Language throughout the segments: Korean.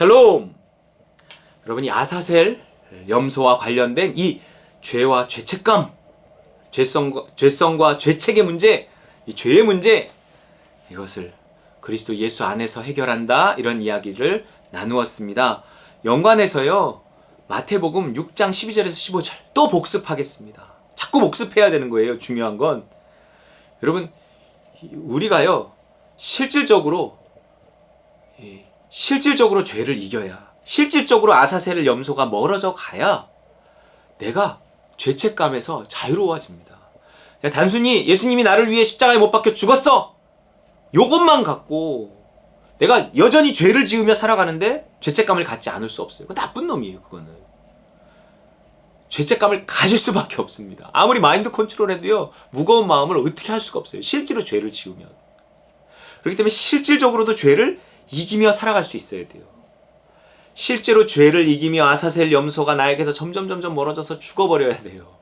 샬롬! 여러분이 아사셀 염소와 관련된 이 죄와 죄책감, 죄성과 죄책의 문제, 이 죄의 문제, 이것을 그리스도 예수 안에서 해결한다, 이런 이야기를 나누었습니다. 연관해서요, 마태복음 6장 12절에서 15절 또 복습하겠습니다. 자꾸 복습해야 되는 거예요. 중요한 건 여러분, 우리가요 실질적으로 죄를 이겨야, 실질적으로 아사셀 염소가 멀어져 가야 내가 죄책감에서 자유로워집니다. 단순히 예수님이 나를 위해 십자가에 못 박혀 죽었어, 요것만 갖고 내가 여전히 죄를 지으며 살아가는데 죄책감을 갖지 않을 수 없어요. 그거 나쁜 놈이에요. 그거는 죄책감을 가질 수밖에 없습니다. 아무리 마인드 컨트롤해도요, 무거운 마음을 어떻게 할 수가 없어요. 실제로 죄를 지으면. 그렇기 때문에 실질적으로도 죄를 이기며 살아갈 수 있어야 돼요. 실제로 죄를 이기며 아사셀 염소가 나에게서 점점 멀어져서 죽어버려야 돼요.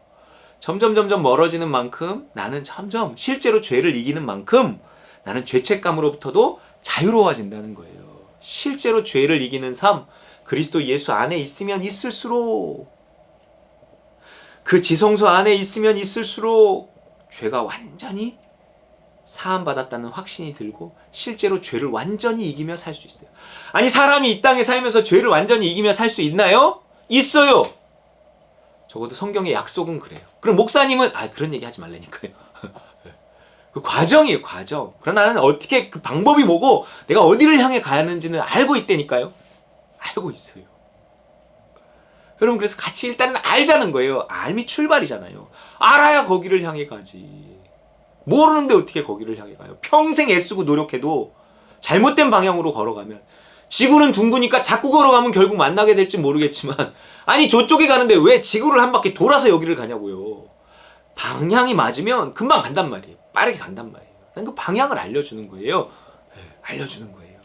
점점 멀어지는 만큼 나는 점점 실제로 죄를 이기는 만큼 나는 죄책감으로부터도 자유로워진다는 거예요. 실제로 죄를 이기는 삶, 그리스도 예수 안에 있으면 있을수록, 그 지성소 안에 있으면 있을수록 죄가 완전히 사함받았다는 확신이 들고 실제로 죄를 완전히 이기며 살 수 있어요. 아니, 사람이 이 땅에 살면서 죄를 완전히 이기며 살 수 있나요? 있어요. 적어도 성경의 약속은 그래요. 그럼 목사님은 그런 얘기 하지 말라니까요. 그 과정이에요, 과정. 그러나 나는 어떻게, 그 방법이 뭐고 내가 어디를 향해 가는지는 알고 있다니까요. 알고 있어요. 여러분, 그래서 같이 일단은 알자는 거예요. 알미 출발이잖아요. 알아야 거기를 향해 가지. 모르는데 어떻게 거기를 향해 가요? 평생 애쓰고 노력해도 잘못된 방향으로 걸어가면, 지구는 둥그니까 자꾸 걸어가면 결국 만나게 될지 모르겠지만, 아니 저쪽에 가는데 왜 지구를 한 바퀴 돌아서 여기를 가냐고요. 방향이 맞으면 금방 간단 말이에요. 빠르게 간단 말이에요. 그 방향을 알려주는 거예요. 알려주는 거예요.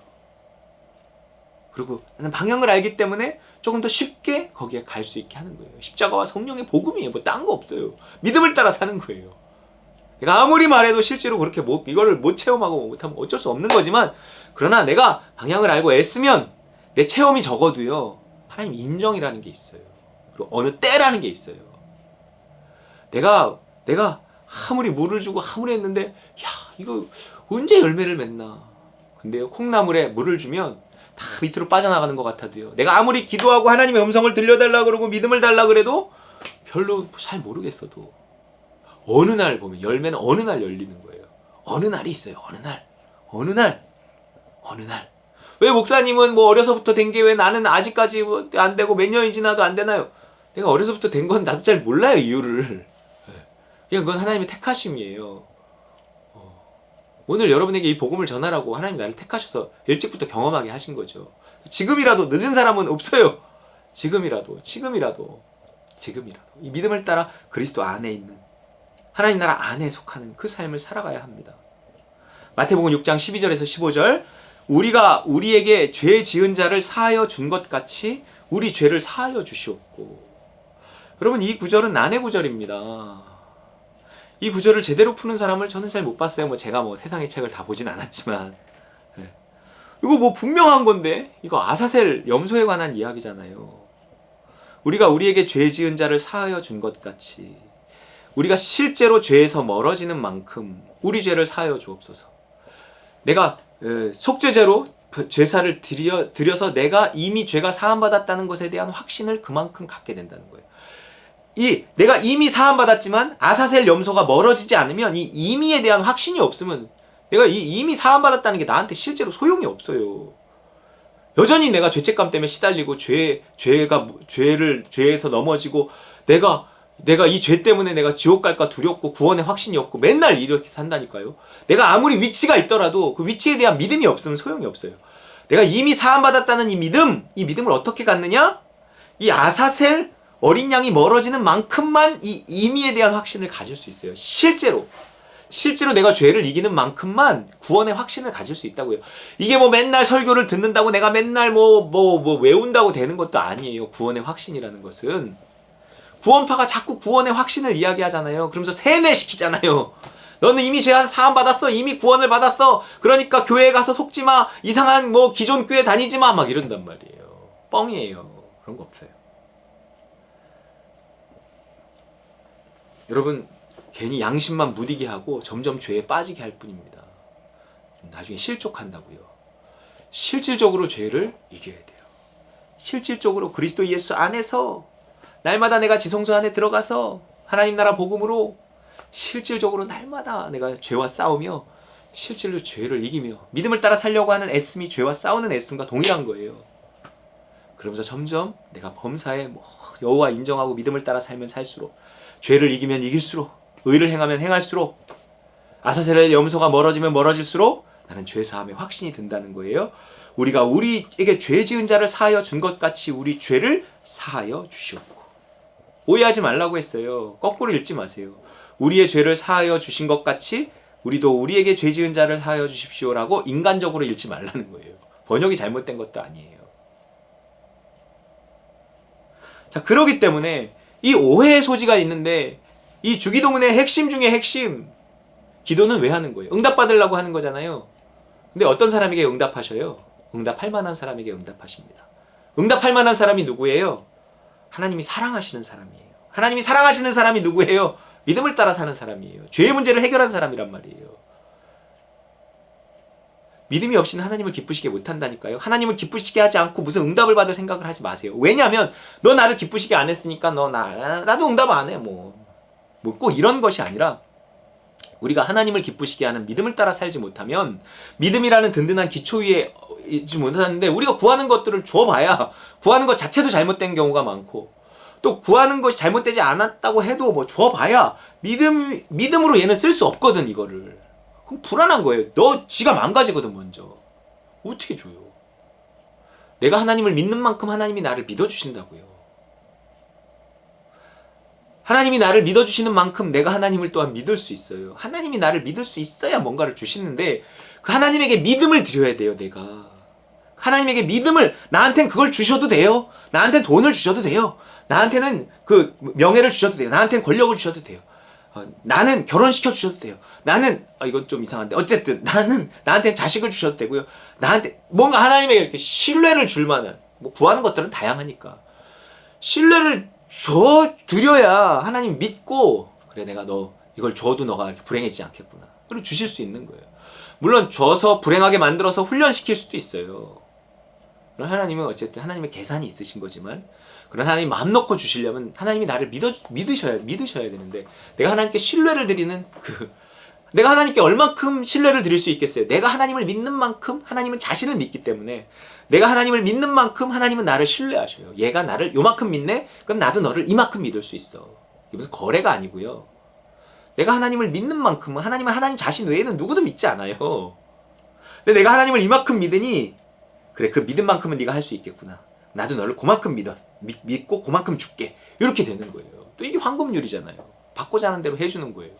그리고 나는 방향을 알기 때문에 조금 더 쉽게 거기에 갈 수 있게 하는 거예요. 십자가와 성령의 복음이에요. 뭐 딴 거 없어요. 믿음을 따라 사는 거예요. 내가 아무리 말해도 실제로 그렇게 이거를 못 체험하고 못하면 어쩔 수 없는 거지만, 그러나 내가 방향을 알고 애쓰면 내 체험이 적어도요, 하나님 인정이라는 게 있어요. 그리고 어느 때라는 게 있어요. 내가 아무리 물을 주고 아무리 했는데, 이거 언제 열매를 맺나. 근데요, 콩나물에 물을 주면 다 밑으로 빠져나가는 것 같아도요, 내가 아무리 기도하고 하나님의 음성을 들려달라 그러고 믿음을 달라 그래도 별로 잘 모르겠어도 어느 날 보면 열매는 어느 날 열리는 거예요. 어느 날이 있어요. 어느 날. 왜 목사님은 뭐 어려서부터 된 게 왜 나는 아직까지 안 되고 몇 년이 지나도 안 되나요? 내가 어려서부터 된 건 나도 잘 몰라요, 이유를. 그냥 그건 하나님의 택하심이에요. 오늘 여러분에게 이 복음을 전하라고 하나님 나를 택하셔서 일찍부터 경험하게 하신 거죠. 지금이라도, 늦은 사람은 없어요. 지금이라도 이 믿음을 따라 그리스도 안에 있는 하나님 나라 안에 속하는 그 삶을 살아가야 합니다. 마태복음 6장 12절에서 15절, 우리가 우리에게 죄 지은 자를 사하여 준 것 같이 우리 죄를 사하여 주시옵고. 여러분, 이 구절은 난해 구절입니다. 이 구절을 제대로 푸는 사람을 저는 잘 못 봤어요. 제가 세상의 책을 다 보진 않았지만, 이거 분명한 건데, 이거 아사셀 염소에 관한 이야기잖아요. 우리가 우리에게 죄 지은 자를 사하여 준 것 같이 우리가 실제로 죄에서 멀어지는 만큼 우리 죄를 사하여 주옵소서. 내가 속죄제로 제사를 드려서 내가 이미 죄가 사함받았다는 것에 대한 확신을 그만큼 갖게 된다는 거예요. 내가 이미 사함받았지만 아사셀 염소가 멀어지지 않으면 이 이미에 대한 확신이 없으면 내가 이미 사함받았다는 게 나한테 실제로 소용이 없어요. 여전히 내가 죄책감 때문에 시달리고 죄에서 넘어지고 내가 이 죄 때문에 내가 지옥 갈까 두렵고 구원의 확신이 없고 맨날 이렇게 산다니까요. 내가 아무리 위치가 있더라도 그 위치에 대한 믿음이 없으면 소용이 없어요. 내가 이미 사함받았다는 이 믿음을 어떻게 갖느냐? 이 아사셀 어린 양이 멀어지는 만큼만 이 이미에 대한 확신을 가질 수 있어요. 실제로 내가 죄를 이기는 만큼만 구원의 확신을 가질 수 있다고요. 이게 맨날 설교를 듣는다고 내가 맨날 외운다고 되는 것도 아니에요. 구원의 확신이라는 것은. 구원파가 자꾸 구원의 확신을 이야기하잖아요. 그러면서 세뇌시키잖아요. 너는 이미 죄 사함 받았어. 이미 구원을 받았어. 그러니까 교회에 가서 속지 마. 이상한 기존 교회 다니지 마. 막 이런단 말이에요. 뻥이에요. 그런 거 없어요. 여러분 괜히 양심만 무디게 하고 점점 죄에 빠지게 할 뿐입니다. 나중에 실족한다고요. 실질적으로 죄를 이겨야 돼요. 실질적으로 그리스도 예수 안에서 날마다 내가 지성소 안에 들어가서 하나님 나라 복음으로 실질적으로 날마다 내가 죄와 싸우며 실질로 죄를 이기며 믿음을 따라 살려고 하는 애씀이 죄와 싸우는 애씀과 동일한 거예요. 그러면서 점점 내가 범사에 여호와 인정하고 믿음을 따라 살면 살수록 죄를 이기면 이길수록 의를 행하면 행할수록 아사셀의 염소가 멀어지면 멀어질수록 나는 죄사함에 확신이 든다는 거예요. 우리가 우리에게 죄 지은 자를 사하여 준 것 같이 우리 죄를 사하여 주시옵고. 오해하지 말라고 했어요. 거꾸로 읽지 마세요. 우리의 죄를 사하여 주신 것 같이 우리도 우리에게 죄 지은 자를 사하여 주십시오라고 인간적으로 읽지 말라는 거예요. 번역이 잘못된 것도 아니에요. 자, 그러기 때문에 이 오해의 소지가 있는데 이 주기도문의 핵심 중에 핵심, 기도는 왜 하는 거예요? 응답받으려고 하는 거잖아요. 근데 어떤 사람에게 응답하셔요? 응답할 만한 사람에게 응답하십니다. 응답할 만한 사람이 누구예요? 하나님이 사랑하시는 사람이에요. 하나님이 사랑하시는 사람이 누구예요? 믿음을 따라 사는 사람이에요. 죄의 문제를 해결한 사람이란 말이에요. 믿음이 없이는 하나님을 기쁘시게 못한다니까요. 하나님을 기쁘시게 하지 않고 무슨 응답을 받을 생각을 하지 마세요. 왜냐하면 너 나를 기쁘시게 안 했으니까 나도 응답 안 해. 꼭 이런 것이 아니라 우리가 하나님을 기쁘시게 하는 믿음을 따라 살지 못하면 믿음이라는 든든한 기초 위에 있지 못하는데 우리가 구하는 것들을 줘봐야 구하는 것 자체도 잘못된 경우가 많고 또 구하는 것이 잘못되지 않았다고 해도 줘봐야 믿음으로 얘는 쓸 수 없거든. 이거를. 그럼 불안한 거예요. 지가 망가지거든. 먼저 어떻게 줘요? 내가 하나님을 믿는 만큼 하나님이 나를 믿어주신다고요. 하나님이 나를 믿어주시는 만큼 내가 하나님을 또한 믿을 수 있어요. 하나님이 나를 믿을 수 있어야 뭔가를 주시는데 그 하나님에게 믿음을 드려야 돼요. 내가 하나님에게 믿음을, 나한텐 그걸 주셔도 돼요. 나한텐 돈을 주셔도 돼요. 나한테는 그 명예를 주셔도 돼요. 나한테는 권력을 주셔도 돼요. 나는 결혼시켜 주셔도 돼요. 나는 이건 좀 이상한데 어쨌든 나한테 자식을 주셔도 되고요. 나한테 뭔가 하나님에게 이렇게 신뢰를 줄 만한, 구하는 것들은 다양하니까 신뢰를 드려야 하나님 믿고, 그래 내가 너 이걸 줘도 너가 이렇게 불행해지지 않겠구나, 그리고 주실 수 있는 거예요. 물론 줘서 불행하게 만들어서 훈련시킬 수도 있어요. 그럼 하나님은 어쨌든 하나님의 계산이 있으신 거지만, 그런 하나님 마음 놓고 주시려면 하나님이 나를 믿으셔야 되는데, 내가 하나님께 신뢰를 드리는 내가 하나님께 얼만큼 신뢰를 드릴 수 있겠어요? 내가 하나님을 믿는 만큼 하나님은 자신을 믿기 때문에, 내가 하나님을 믿는 만큼 하나님은 나를 신뢰하셔요. 얘가 나를 요만큼 믿네? 그럼 나도 너를 이만큼 믿을 수 있어. 이게 무슨 거래가 아니고요. 내가 하나님을 믿는 만큼은 하나님은 하나님 자신 외에는 누구도 믿지 않아요. 근데 내가 하나님을 이만큼 믿으니, 그래 그 믿음만큼은 네가 할 수 있겠구나. 나도 너를 그만큼 믿고 그만큼 줄게. 이렇게 되는 거예요. 또 이게 황금률이잖아요. 받고자 하는 대로 해주는 거예요.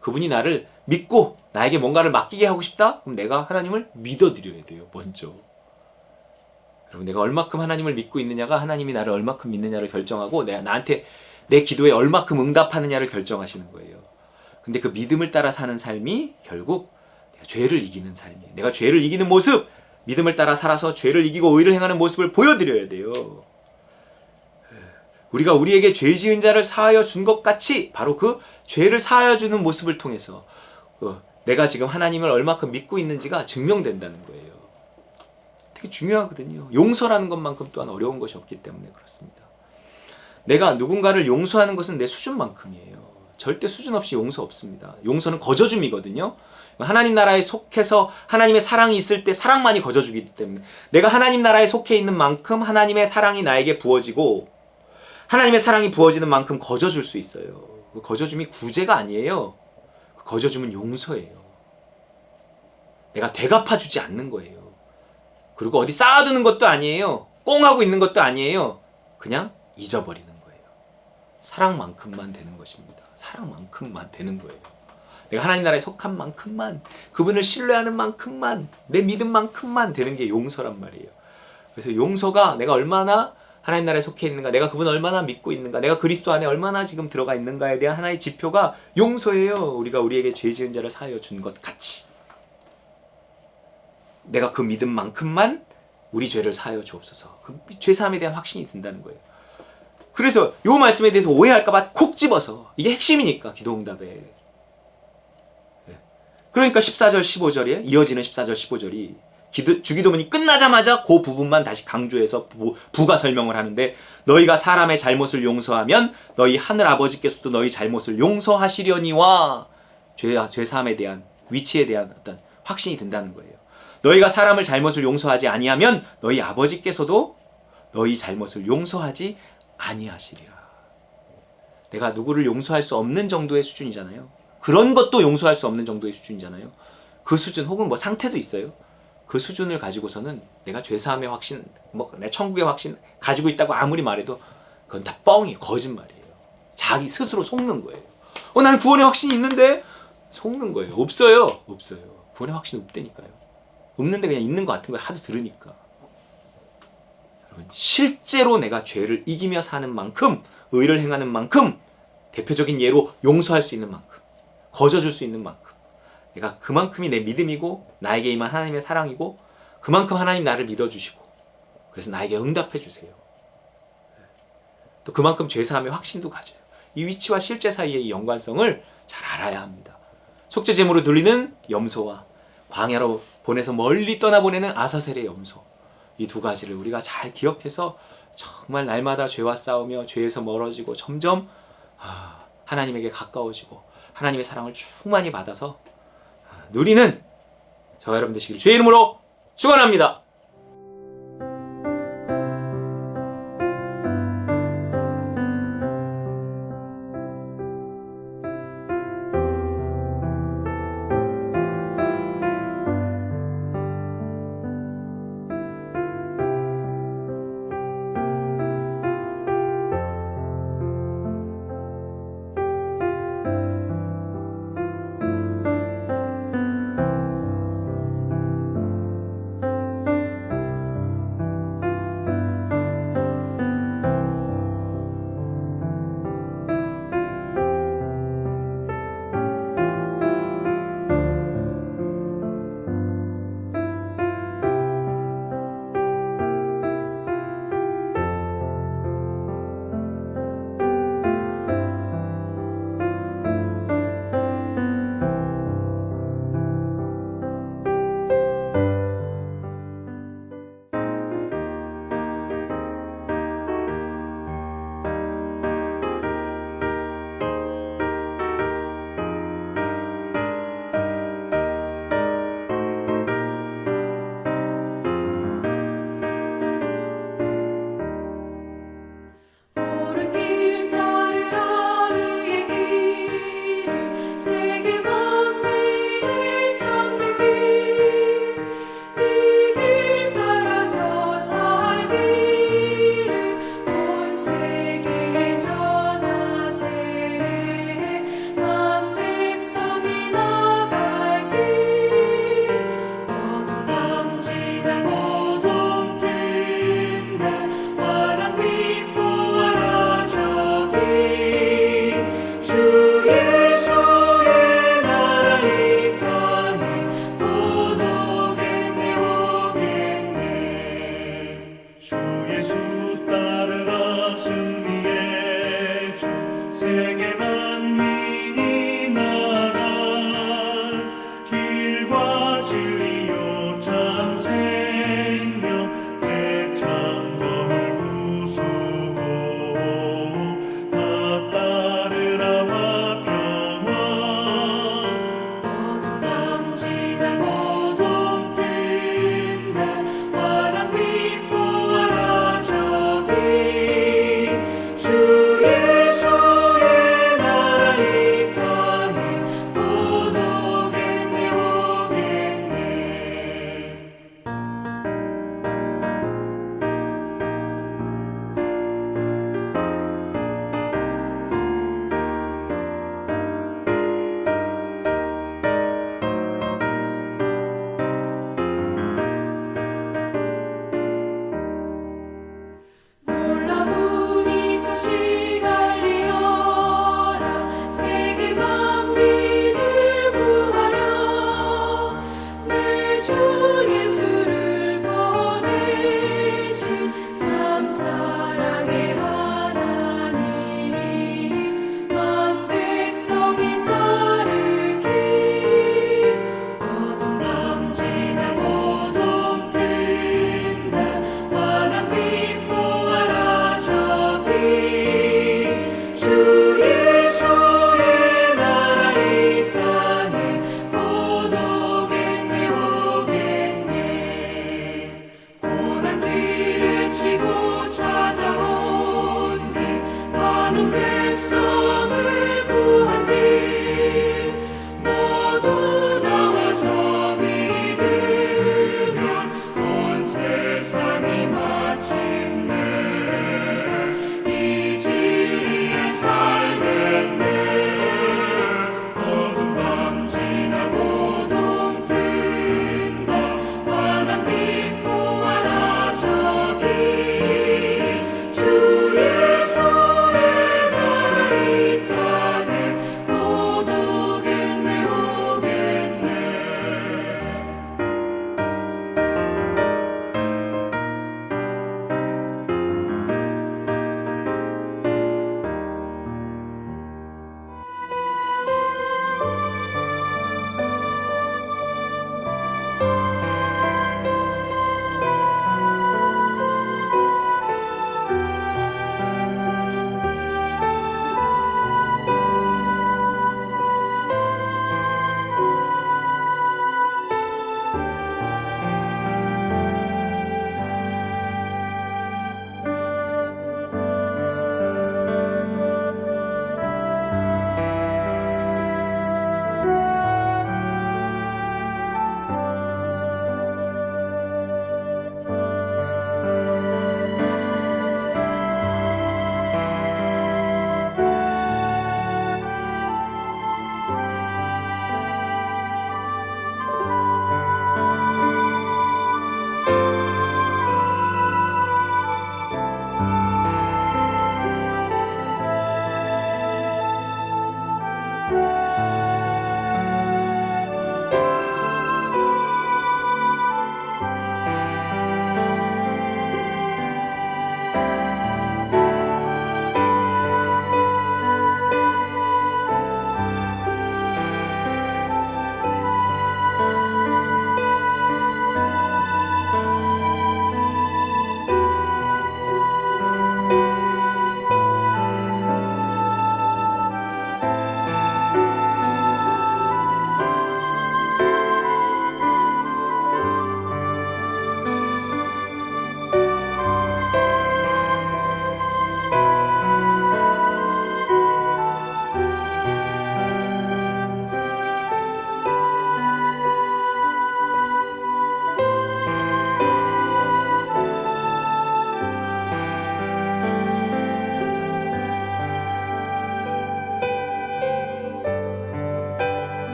그분이 나를 믿고 나에게 뭔가를 맡기게 하고 싶다? 그럼 내가 하나님을 믿어드려야 돼요. 먼저. 여러분, 내가 얼마큼 하나님을 믿고 있느냐가 하나님이 나를 얼마큼 믿느냐를 결정하고, 나한테 내 기도에 얼마큼 응답하느냐를 결정하시는 거예요. 근데 그 믿음을 따라 사는 삶이 결국 내가 죄를 이기는 삶이에요. 내가 죄를 이기는 모습, 믿음을 따라 살아서 죄를 이기고 의를 행하는 모습을 보여드려야 돼요. 우리가 우리에게 죄 지은 자를 사하여 준 것 같이 바로 그 죄를 사하여 주는 모습을 통해서 내가 지금 하나님을 얼마큼 믿고 있는지가 증명된다는 거예요. 되게 중요하거든요. 용서라는 것만큼 또한 어려운 것이 없기 때문에 그렇습니다. 내가 누군가를 용서하는 것은 내 수준만큼이에요. 절대 수준 없이 용서 없습니다. 용서는 거저줌이거든요. 하나님 나라에 속해서 하나님의 사랑이 있을 때 사랑만이 거저주기 때문에, 내가 하나님 나라에 속해 있는 만큼 하나님의 사랑이 나에게 부어지고, 하나님의 사랑이 부어지는 만큼 거저줄 수 있어요. 그 거저줌이 구제가 아니에요. 그 거저줌은 용서예요. 내가 되갚아주지 않는 거예요. 그리고 어디 쌓아두는 것도 아니에요. 꽁하고 있는 것도 아니에요. 그냥 잊어버리는 거예요. 사랑만큼만 되는 것입니다. 사랑만큼만 되는 거예요. 내가 하나님 나라에 속한 만큼만, 그분을 신뢰하는 만큼만, 내 믿음만큼만 되는 게 용서란 말이에요. 그래서 용서가 내가 얼마나 하나님 나라에 속해 있는가, 내가 그분을 얼마나 믿고 있는가, 내가 그리스도 안에 얼마나 지금 들어가 있는가에 대한 하나의 지표가 용서예요. 우리가 우리에게 죄 지은 자를 사하여 준 것 같이. 내가 그 믿음만큼만 우리 죄를 사하여 주옵소서. 그 죄사함에 대한 확신이 든다는 거예요. 그래서 요 말씀에 대해서 오해할까봐 콕 집어서 이게 핵심이니까 기도응답에. 그러니까 14절 15절에 이어지는 14절 15절이 주기도문이 끝나자마자 그 부분만 다시 강조해서 부가 설명을 하는데 너희가 사람의 잘못을 용서하면 너희 하늘 아버지께서도 너희 잘못을 용서하시려니와 죄사함에 대한 위치에 대한 어떤 확신이 든다는 거예요. 너희가 사람을 잘못을 용서하지 아니하면 너희 아버지께서도 너희 잘못을 용서하지 아니하시리라. 내가 누구를 용서할 수 없는 정도의 수준이잖아요. 그런 것도 용서할 수 없는 정도의 수준이잖아요. 그 수준 혹은 뭐 상태도 있어요. 그 수준을 가지고서는 내가 죄사함의 확신, 내 천국의 확신 가지고 있다고 아무리 말해도 그건 다 뻥이에요. 거짓말이에요. 자기 스스로 속는 거예요. 난 구원의 확신이 있는데 속는 거예요. 없어요. 구원의 확신이 없다니까요. 없는데 그냥 있는 것 같은 거예요. 하도 들으니까. 여러분, 실제로 내가 죄를 이기며 사는 만큼, 의를 행하는 만큼, 대표적인 예로 용서할 수 있는 만큼, 거저줄 수 있는 만큼, 내가 그만큼이 내 믿음이고 나에게 임한 하나님의 사랑이고 그만큼 하나님 나를 믿어주시고 그래서 나에게 응답해 주세요. 또 그만큼 죄사함의 확신도 가져요. 이 위치와 실제 사이의 이 연관성을 잘 알아야 합니다. 속죄제물로 들리는 염소와 광야로 보내서 멀리 떠나보내는 아사셀의 염소, 이 두 가지를 우리가 잘 기억해서 정말 날마다 죄와 싸우며 죄에서 멀어지고 점점 하나님에게 가까워지고 하나님의 사랑을 충만히 받아서 누리는 저와 여러분 되시길 주의 이름으로 축원합니다.